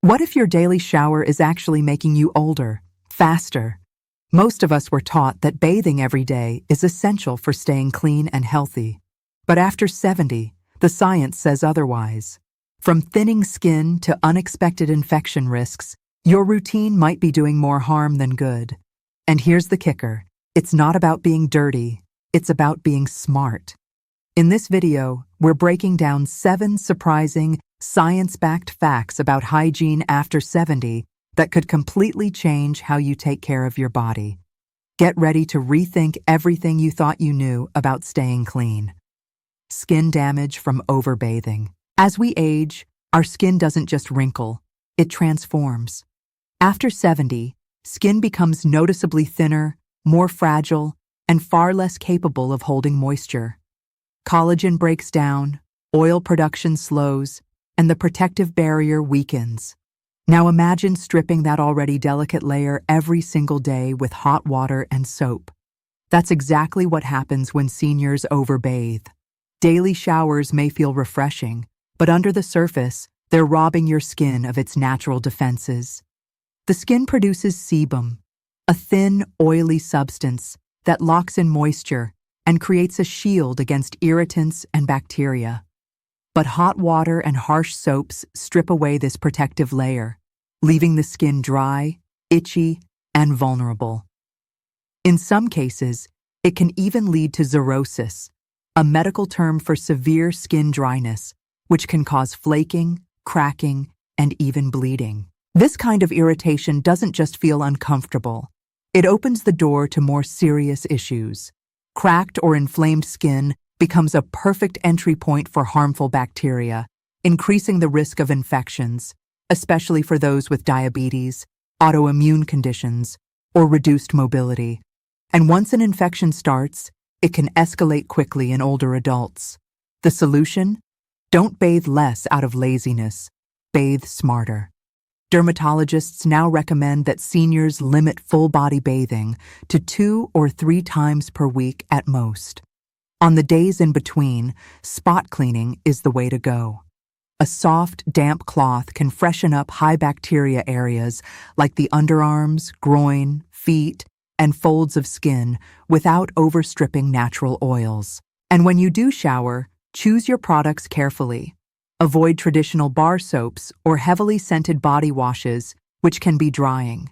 What if your daily shower is actually making you older, faster? Most of us were taught that bathing every day is essential for staying clean and healthy. But after 70, the science says otherwise. From thinning skin to unexpected infection risks, your routine might be doing more harm than good. And here's the kicker. It's not about being dirty, it's about being smart. In this video, we're breaking down 7 surprising, science-backed facts about hygiene after 70 that could completely change how you take care of your body. Get ready to rethink everything you thought you knew about staying clean. Skin damage from overbathing. As we age, our skin doesn't just wrinkle, it transforms. After 70, skin becomes noticeably thinner, more fragile, and far less capable of holding moisture. Collagen breaks down, oil production slows, and the protective barrier weakens. Now imagine stripping that already delicate layer every single day with hot water and soap. That's exactly what happens when seniors overbathe. Daily showers may feel refreshing, but under the surface, they're robbing your skin of its natural defenses. The skin produces sebum, a thin, oily substance that locks in moisture and creates a shield against irritants and bacteria. But hot water and harsh soaps strip away this protective layer, leaving the skin dry, itchy, and vulnerable. In some cases, it can even lead to xerosis, a medical term for severe skin dryness, which can cause flaking, cracking, and even bleeding. This kind of irritation doesn't just feel uncomfortable. It opens the door to more serious issues. Cracked or inflamed skin becomes a perfect entry point for harmful bacteria, increasing the risk of infections, especially for those with diabetes, autoimmune conditions, or reduced mobility. And once an infection starts, it can escalate quickly in older adults. The solution? Don't bathe less out of laziness. Bathe smarter. Dermatologists now recommend that seniors limit full-body bathing to 2 or 3 times per week at most. On the days in between, spot cleaning is the way to go. A soft, damp cloth can freshen up high bacteria areas like the underarms, groin, feet, and folds of skin without overstripping natural oils. And when you do shower, choose your products carefully. Avoid traditional bar soaps or heavily scented body washes, which can be drying.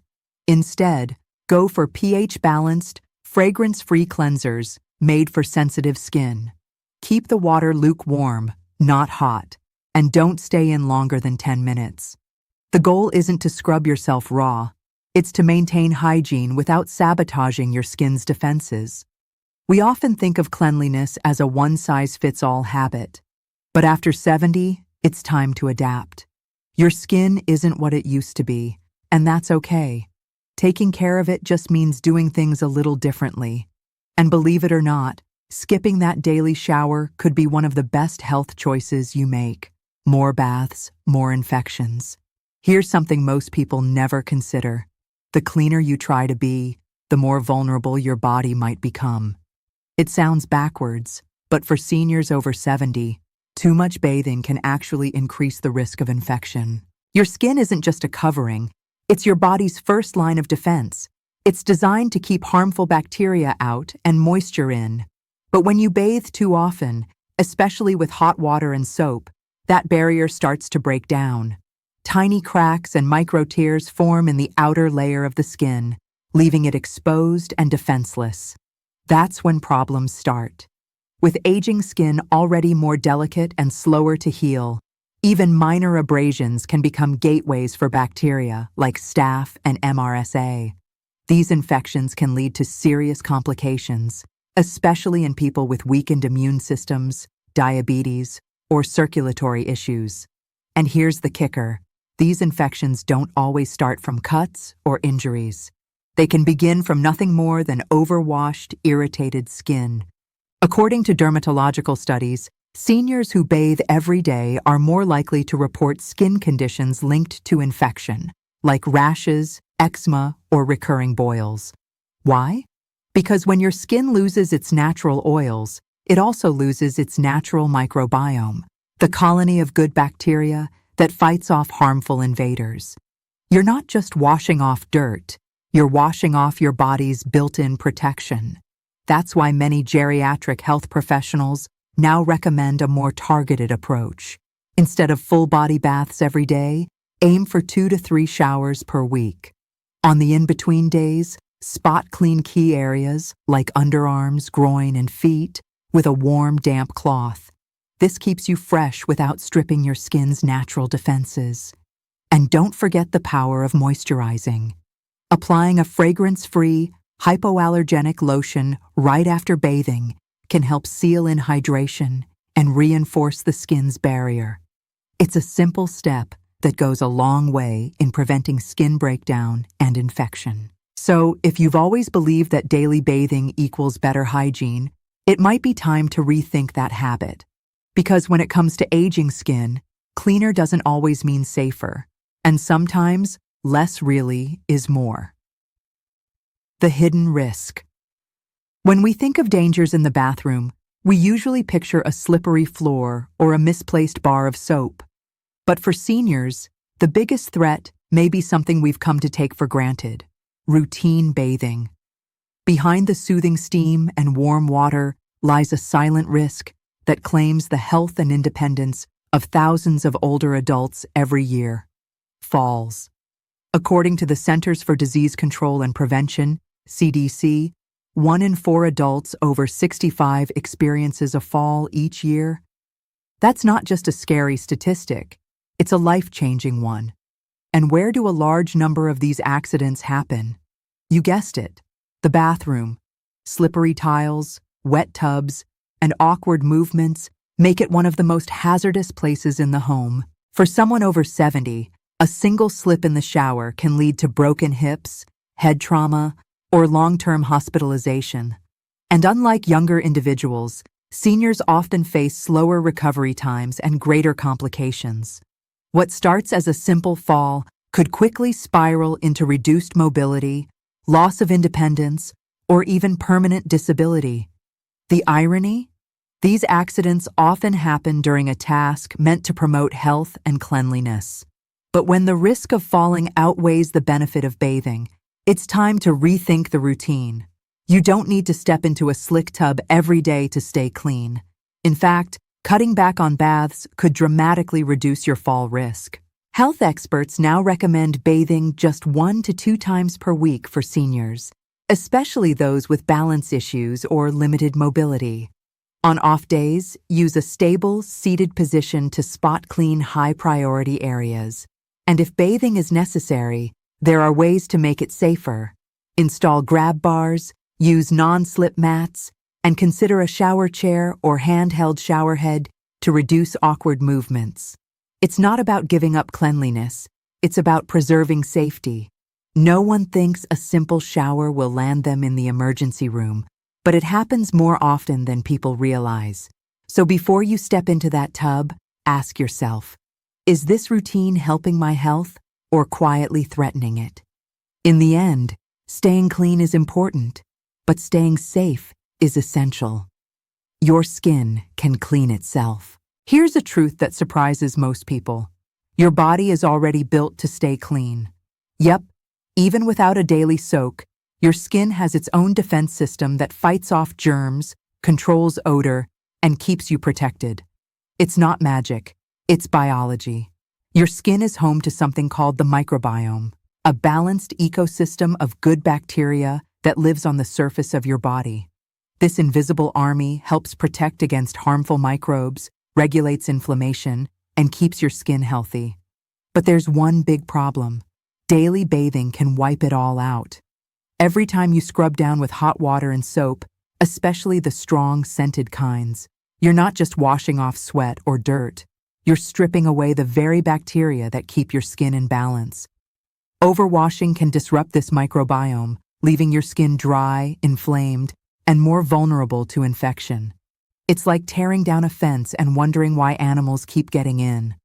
Instead, go for pH-balanced, fragrance-free cleansers made for sensitive skin. Keep the water lukewarm, not hot, and don't stay in longer than 10 minutes. The goal isn't to scrub yourself raw, it's to maintain hygiene without sabotaging your skin's defenses. We often think of cleanliness as a one-size-fits-all habit, but after 70, it's time to adapt. Your skin isn't what it used to be, and that's okay. Taking care of it just means doing things a little differently. And believe it or not, skipping that daily shower could be one of the best health choices you make. More baths, more infections. Here's something most people never consider. The cleaner you try to be, the more vulnerable your body might become. It sounds backwards, but for seniors over 70, too much bathing can actually increase the risk of infection. Your skin isn't just a covering, it's your body's first line of defense. It's designed to keep harmful bacteria out and moisture in. But when you bathe too often, especially with hot water and soap, that barrier starts to break down. Tiny cracks and micro tears form in the outer layer of the skin, leaving it exposed and defenseless. That's when problems start. With aging skin already more delicate and slower to heal, even minor abrasions can become gateways for bacteria like staph and MRSA. These infections can lead to serious complications, especially in people with weakened immune systems, diabetes, or circulatory issues. And here's the kicker. These infections don't always start from cuts or injuries. They can begin from nothing more than overwashed, irritated skin. According to dermatological studies, seniors who bathe every day are more likely to report skin conditions linked to infection, like rashes, eczema, or recurring boils. Why? Because when your skin loses its natural oils, it also loses its natural microbiome, the colony of good bacteria that fights off harmful invaders. You're not just washing off dirt, you're washing off your body's built-in protection. That's why many geriatric health professionals now recommend a more targeted approach. Instead of full-body baths every day, aim for 2 to 3 showers per week. On the in-between days, spot clean key areas like underarms, groin, and feet with a warm, damp cloth. This keeps you fresh without stripping your skin's natural defenses. And don't forget the power of moisturizing. Applying a fragrance-free, hypoallergenic lotion right after bathing can help seal in hydration and reinforce the skin's barrier. It's a simple step that goes a long way in preventing skin breakdown and infection. So, if you've always believed that daily bathing equals better hygiene, it might be time to rethink that habit. Because when it comes to aging skin, cleaner doesn't always mean safer, and sometimes less really is more. The hidden risk. When we think of dangers in the bathroom, we usually picture a slippery floor or a misplaced bar of soap. But for seniors, the biggest threat may be something we've come to take for granted: routine bathing. Behind the soothing steam and warm water lies a silent risk that claims the health and independence of thousands of older adults every year: falls. According to the Centers for Disease Control and Prevention, CDC, 1 in 4 adults over 65 experiences a fall each year. That's not just a scary statistic, it's a life-changing one. And where do a large number of these accidents happen? You guessed it, the bathroom. Slippery tiles, wet tubs, and awkward movements make it one of the most hazardous places in the home. For someone over 70, a single slip in the shower can lead to broken hips, head trauma, or long-term hospitalization. And unlike younger individuals, seniors often face slower recovery times and greater complications. What starts as a simple fall could quickly spiral into reduced mobility, loss of independence, or even permanent disability. The irony? These accidents often happen during a task meant to promote health and cleanliness. But when the risk of falling outweighs the benefit of bathing, it's time to rethink the routine. You don't need to step into a slick tub every day to stay clean. In fact, cutting back on baths could dramatically reduce your fall risk. Health experts now recommend bathing just 1 to 2 times per week for seniors, especially those with balance issues or limited mobility. On off days, use a stable, seated position to spot clean high-priority areas. And if bathing is necessary, there are ways to make it safer. Install grab bars, use non-slip mats, and consider a shower chair or handheld shower head to reduce awkward movements. It's not about giving up cleanliness, it's about preserving safety. No one thinks a simple shower will land them in the emergency room, but it happens more often than people realize. So before you step into that tub, ask yourself, is this routine helping my health or quietly threatening it? In the end, staying clean is important, but staying safe is essential. Your skin can clean itself. Here's a truth that surprises most people. Your body is already built to stay clean. Yep, even without a daily soak, your skin has its own defense system that fights off germs, controls odor, and keeps you protected. It's not magic, it's biology. Your skin is home to something called the microbiome, a balanced ecosystem of good bacteria that lives on the surface of your body. This invisible army helps protect against harmful microbes, regulates inflammation, and keeps your skin healthy. But there's one big problem. Daily bathing can wipe it all out. Every time you scrub down with hot water and soap, especially the strong, scented kinds, you're not just washing off sweat or dirt. You're stripping away the very bacteria that keep your skin in balance. Overwashing can disrupt this microbiome, leaving your skin dry, inflamed, and more vulnerable to infection. It's like tearing down a fence and wondering why animals keep getting in.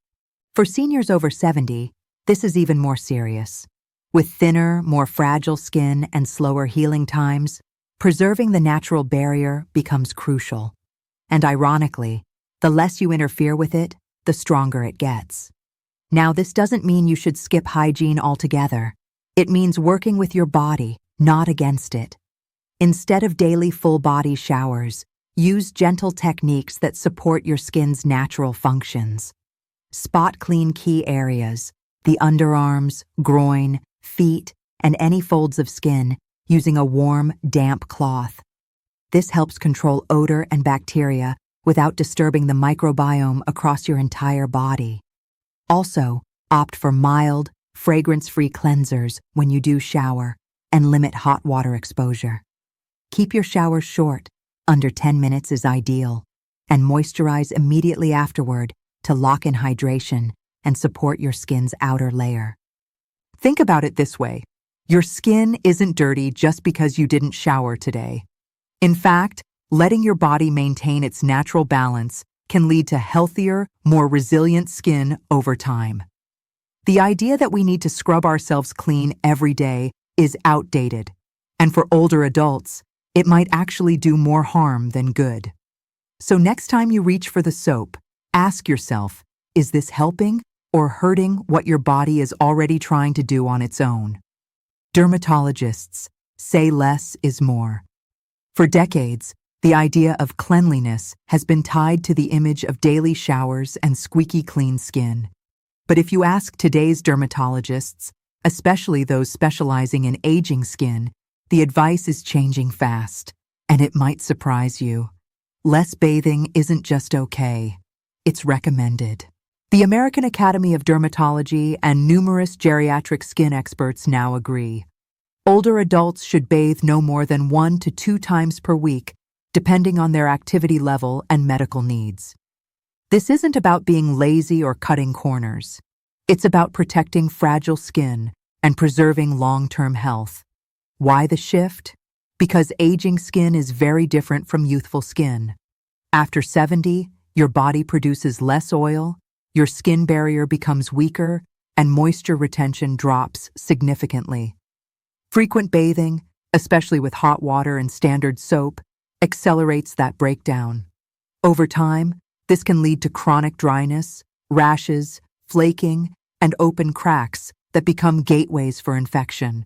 For seniors over 70, this is even more serious. With thinner, more fragile skin and slower healing times, preserving the natural barrier becomes crucial. And ironically, the less you interfere with it, the stronger it gets. Now, this doesn't mean you should skip hygiene altogether. It means working with your body, not against it. Instead of daily full-body showers, use gentle techniques that support your skin's natural functions. Spot clean key areas, the underarms, groin, feet, and any folds of skin using a warm, damp cloth. This helps control odor and bacteria without disturbing the microbiome across your entire body. Also, opt for mild, fragrance-free cleansers when you do shower and limit hot water exposure. Keep your showers short, under 10 minutes is ideal, and moisturize immediately afterward to lock in hydration and support your skin's outer layer. Think about it this way. Your skin isn't dirty just because you didn't shower today. In fact, letting your body maintain its natural balance can lead to healthier, more resilient skin over time. The idea that we need to scrub ourselves clean every day is outdated, and for older adults, it might actually do more harm than good. So next time you reach for the soap, ask yourself, is this helping or hurting what your body is already trying to do on its own? Dermatologists say less is more. For decades, the idea of cleanliness has been tied to the image of daily showers and squeaky clean skin. But if you ask today's dermatologists, especially those specializing in aging skin, the advice is changing fast, and it might surprise you. Less bathing isn't just okay, it's recommended. The American Academy of Dermatology and numerous geriatric skin experts now agree. Older adults should bathe no more than 1 to 2 times per week, depending on their activity level and medical needs. This isn't about being lazy or cutting corners. It's about protecting fragile skin and preserving long-term health. Why the shift? Because aging skin is very different from youthful skin. After 70, your body produces less oil, your skin barrier becomes weaker, and moisture retention drops significantly. Frequent bathing, especially with hot water and standard soap, accelerates that breakdown. Over time, this can lead to chronic dryness, rashes, flaking, and open cracks that become gateways for infection.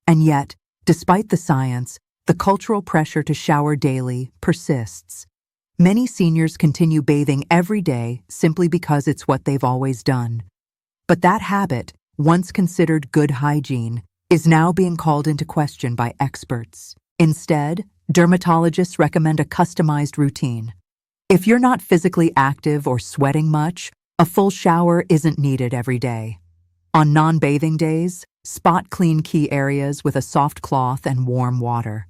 And yet, despite the science, the cultural pressure to shower daily persists. Many seniors continue bathing every day simply because it's what they've always done. But that habit, once considered good hygiene, is now being called into question by experts. Instead, dermatologists recommend a customized routine. If you're not physically active or sweating much, a full shower isn't needed every day. On non-bathing days, spot clean key areas with a soft cloth and warm water.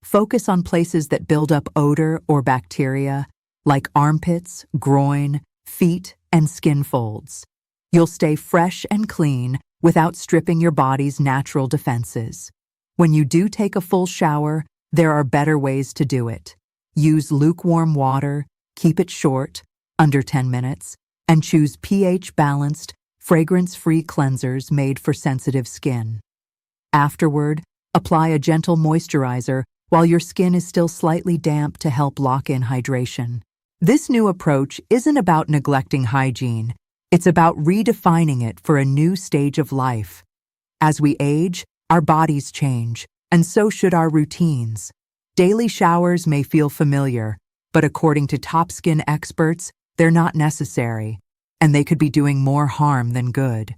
Focus on places that build up odor or bacteria, like armpits, groin, feet, and skin folds. You'll stay fresh and clean without stripping your body's natural defenses. When you do take a full shower, there are better ways to do it. Use lukewarm water, keep it short, under 10 minutes, and choose pH-balanced, fragrance-free cleansers made for sensitive skin. Afterward, apply a gentle moisturizer while your skin is still slightly damp to help lock in hydration. This new approach isn't about neglecting hygiene. It's about redefining it for a new stage of life. As we age, our bodies change, and so should our routines. Daily showers may feel familiar, but according to top skin experts, they're not necessary, and they could be doing more harm than good.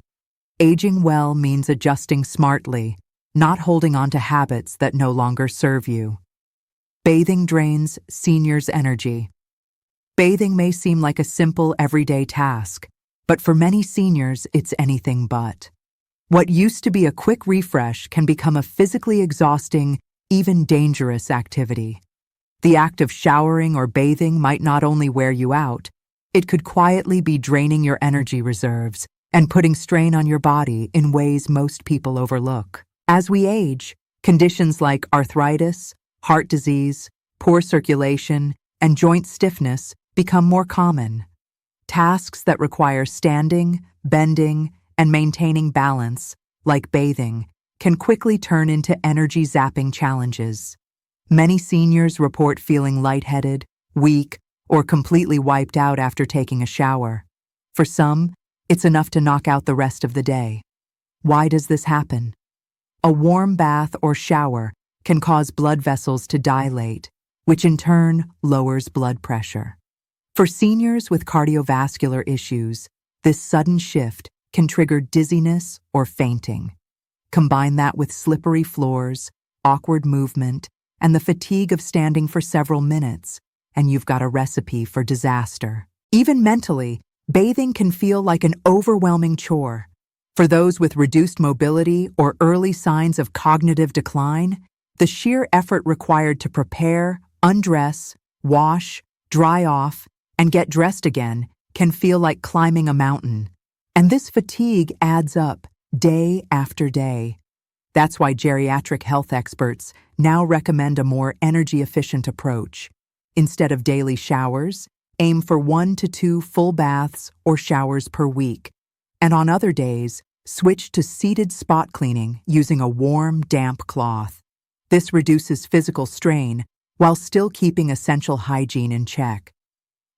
Aging well means adjusting smartly, not holding on to habits that no longer serve you. Bathing drains seniors' energy. Bathing may seem like a simple everyday task, but for many seniors, it's anything but. What used to be a quick refresh can become a physically exhausting, even dangerous activity. The act of showering or bathing might not only wear you out, it could quietly be draining your energy reserves and putting strain on your body in ways most people overlook. As we age, conditions like arthritis, heart disease, poor circulation, and joint stiffness become more common. Tasks that require standing, bending, and maintaining balance, like bathing, can quickly turn into energy-zapping challenges. Many seniors report feeling lightheaded, weak, or completely wiped out after taking a shower. For some, It's enough to knock out the rest of the day. Why does this happen? A warm bath or shower can cause blood vessels to dilate, which in turn lowers blood pressure. For seniors with cardiovascular issues, this sudden shift can trigger dizziness or fainting. Combine that with slippery floors, awkward movement, and the fatigue of standing for several minutes, and you've got a recipe for disaster. Even mentally, bathing can feel like an overwhelming chore. For those with reduced mobility or early signs of cognitive decline, the sheer effort required to prepare, undress, wash, dry off, and get dressed again can feel like climbing a mountain. And this fatigue adds up day after day. That's why geriatric health experts now recommend a more energy-efficient approach. Instead of daily showers, aim for 1 to 2 full baths or showers per week. And on other days, switch to seated spot cleaning using a warm, damp cloth. This reduces physical strain while still keeping essential hygiene in check.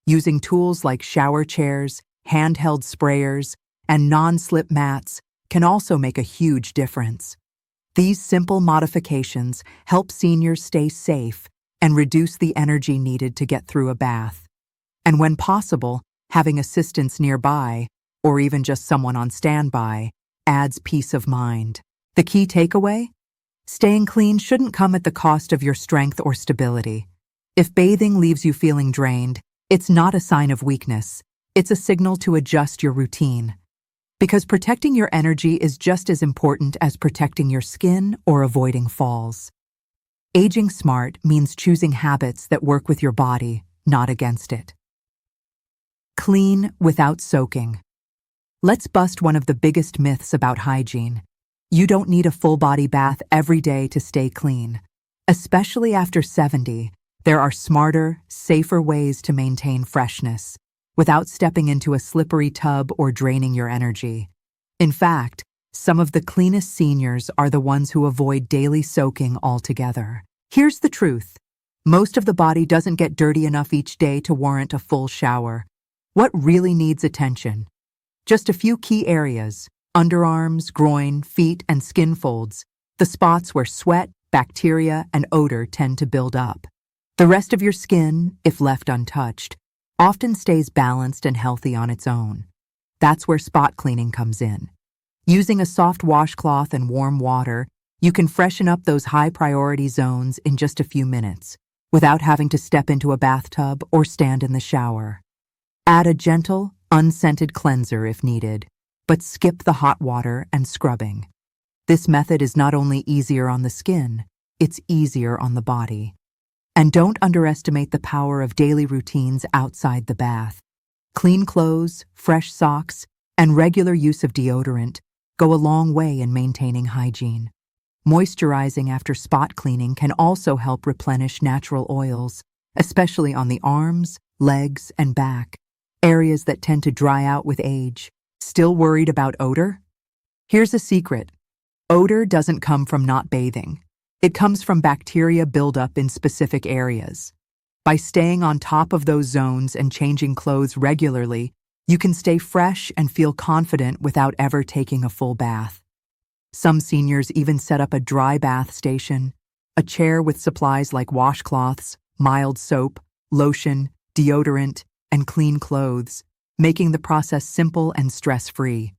Using tools like shower chairs, handheld sprayers, and non-slip mats can also make a huge difference. These simple modifications help seniors stay safe and reduce the energy needed to get through a bath. And when possible, having assistance nearby, or even just someone on standby, adds peace of mind. The key takeaway? Staying clean shouldn't come at the cost of your strength or stability. If bathing leaves you feeling drained, it's not a sign of weakness. It's a signal to adjust your routine. Because protecting your energy is just as important as protecting your skin or avoiding falls. Aging smart means choosing habits that work with your body, not against it. Clean without soaking. Let's bust one of the biggest myths about hygiene. You don't need a full-body bath every day to stay clean. Especially after 70, there are smarter, safer ways to maintain freshness without stepping into a slippery tub or draining your energy. In fact, some of the cleanest seniors are the ones who avoid daily soaking altogether. Here's the truth. Most of the body doesn't get dirty enough each day to warrant a full shower. What really needs attention? Just a few key areas: underarms, groin, feet, and skin folds, the spots where sweat, bacteria, and odor tend to build up. The rest of your skin, if left untouched, often stays balanced and healthy on its own. That's where spot cleaning comes in. Using a soft washcloth and warm water, you can freshen up those high-priority zones in just a few minutes, without having to step into a bathtub or stand in the shower. Add a gentle, unscented cleanser if needed, but skip the hot water and scrubbing. This method is not only easier on the skin, it's easier on the body. And don't underestimate the power of daily routines outside the bath. Clean clothes, fresh socks, and regular use of deodorant go a long way in maintaining hygiene. Moisturizing after spot cleaning can also help replenish natural oils, especially on the arms, legs, and back, areas that tend to dry out with age. Still worried about odor? Here's a secret. Odor doesn't come from not bathing. It comes from bacteria buildup in specific areas. By staying on top of those zones and changing clothes regularly, you can stay fresh and feel confident without ever taking a full bath. Some seniors even set up a dry bath station, a chair with supplies like washcloths, mild soap, lotion, deodorant, and clean clothes, making the process simple and stress-free.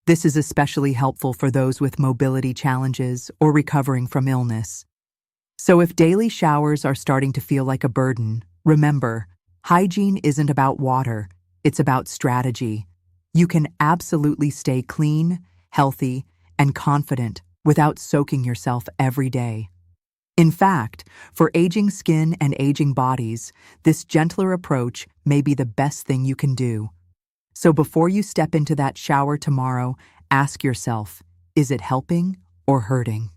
This is especially helpful for those with mobility challenges or recovering from illness. So if daily showers are starting to feel like a burden, remember, hygiene isn't about water, it's about strategy. You can absolutely stay clean, healthy, and confident without soaking yourself every day. In fact, for aging skin and aging bodies, this gentler approach may be the best thing you can do. So before you step into that shower tomorrow, ask yourself, is it helping or hurting?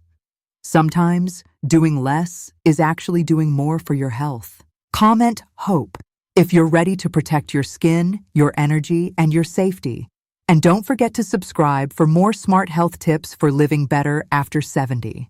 Sometimes, doing less is actually doing more for your health. Comment HOPE if you're ready to protect your skin, your energy, and your safety. And don't forget to subscribe for more smart health tips for living better after 70.